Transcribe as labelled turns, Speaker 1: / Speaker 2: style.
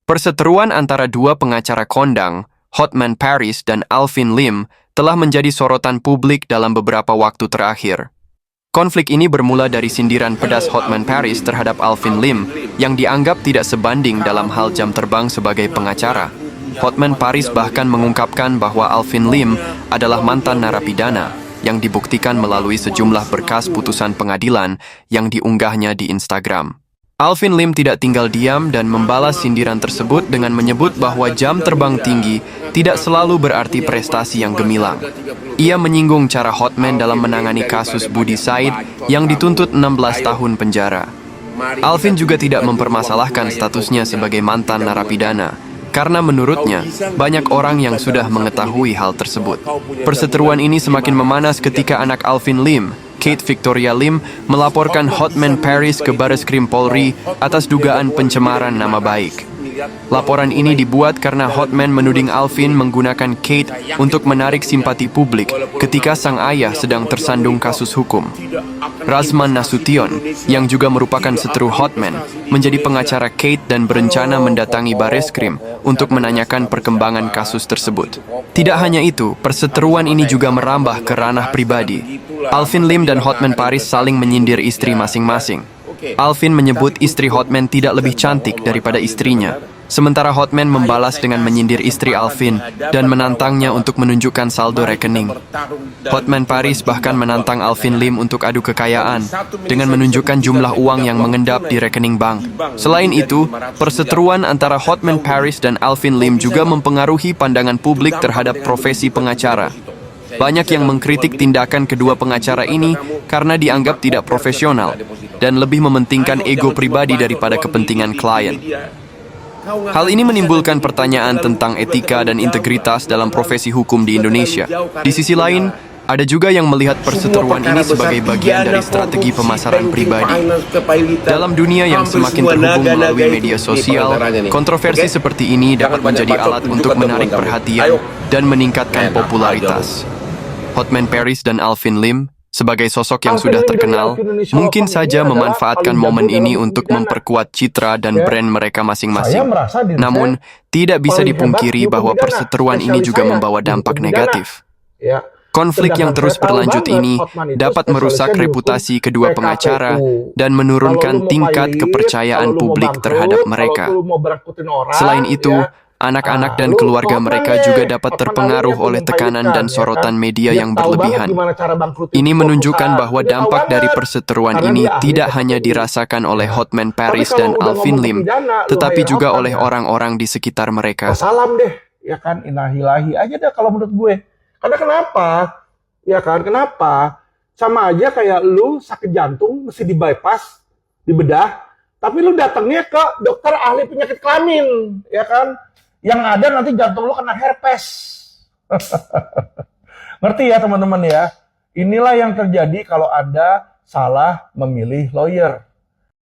Speaker 1: Perseteruan antara dua pengacara kondang, Hotman Paris dan Alvin Lim, telah menjadi sorotan publik dalam beberapa waktu terakhir. Konflik ini bermula dari sindiran pedas Hotman Paris terhadap Alvin Lim yang dianggap tidak sebanding dalam hal jam terbang sebagai pengacara. Hotman Paris bahkan mengungkapkan bahwa Alvin Lim adalah mantan narapidana yang dibuktikan melalui sejumlah berkas putusan pengadilan yang diunggahnya di Instagram. Alvin Lim tidak tinggal diam dan membalas sindiran tersebut dengan menyebut bahwa jam terbang tinggi tidak selalu berarti prestasi yang gemilang. Ia menyinggung cara Hotman dalam menangani kasus Budi Said yang dituntut 16 tahun penjara. Alvin juga tidak mempermasalahkan statusnya sebagai mantan narapidana, karena menurutnya, banyak orang yang sudah mengetahui hal tersebut. Perseteruan ini semakin memanas ketika anak Alvin Lim, Kate Victoria Lim, melaporkan Hotman Paris ke Bareskrim Polri atas dugaan pencemaran nama baik. Laporan ini dibuat karena Hotman menuding Alvin menggunakan Kate untuk menarik simpati publik ketika sang ayah sedang tersandung kasus hukum. Razman Nasution, yang juga merupakan seteru Hotman, menjadi pengacara Kate dan berencana mendatangi Bareskrim untuk menanyakan perkembangan kasus tersebut. Tidak hanya itu, perseteruan ini juga merambah ke ranah pribadi. Alvin Lim dan Hotman Paris saling menyindir istri masing-masing. Alvin menyebut istri Hotman tidak lebih cantik daripada istrinya, sementara Hotman membalas dengan menyindir istri Alvin dan menantangnya untuk menunjukkan saldo rekening. Hotman Paris bahkan menantang Alvin Lim untuk adu kekayaan dengan menunjukkan jumlah uang yang mengendap di rekening bank. Selain itu, perseteruan antara Hotman Paris dan Alvin Lim juga mempengaruhi pandangan publik terhadap profesi pengacara. Banyak yang mengkritik tindakan kedua pengacara ini karena dianggap tidak profesional dan lebih mementingkan ego pribadi daripada kepentingan klien. Hal ini menimbulkan pertanyaan tentang etika dan integritas dalam profesi hukum di Indonesia. Di sisi lain, ada juga yang melihat perseteruan ini sebagai bagian dari strategi pemasaran pribadi. Dalam dunia yang semakin terhubung melalui media sosial, kontroversi seperti ini dapat menjadi alat untuk menarik perhatian dan meningkatkan popularitas. Hotman Paris dan Alvin Lim, sebagai sosok yang sudah terkenal, mungkin saja memanfaatkan momen ini untuk memperkuat citra dan brand mereka masing-masing. Namun, tidak bisa dipungkiri bahwa perseteruan ini juga membawa dampak negatif. Konflik yang terus berlanjut ini dapat merusak reputasi kedua pengacara dan menurunkan tingkat kepercayaan publik terhadap mereka. Selain itu, anak-anak dan keluarga mereka juga dapat terpengaruh oleh tekanan dan sorotan media yang berlebihan. Ini menunjukkan bahwa dampak dari perseteruan ini tidak hanya dirasakan oleh Hotman Paris dan Alvin Lim, tetapi juga oleh orang-orang di sekitar mereka.
Speaker 2: Salam deh, ya kan, inahilahi aja deh kalau menurut gue. Karena kenapa? Ya kan, kenapa? Sama aja kayak lu sakit jantung, mesti di bypass, dibedah, tapi lu datangnya ke dokter ahli penyakit kelamin, ya kan? Yang ada nanti jantung lu kena herpes. Ngerti ya teman-teman ya? Inilah yang terjadi kalau Anda salah memilih lawyer.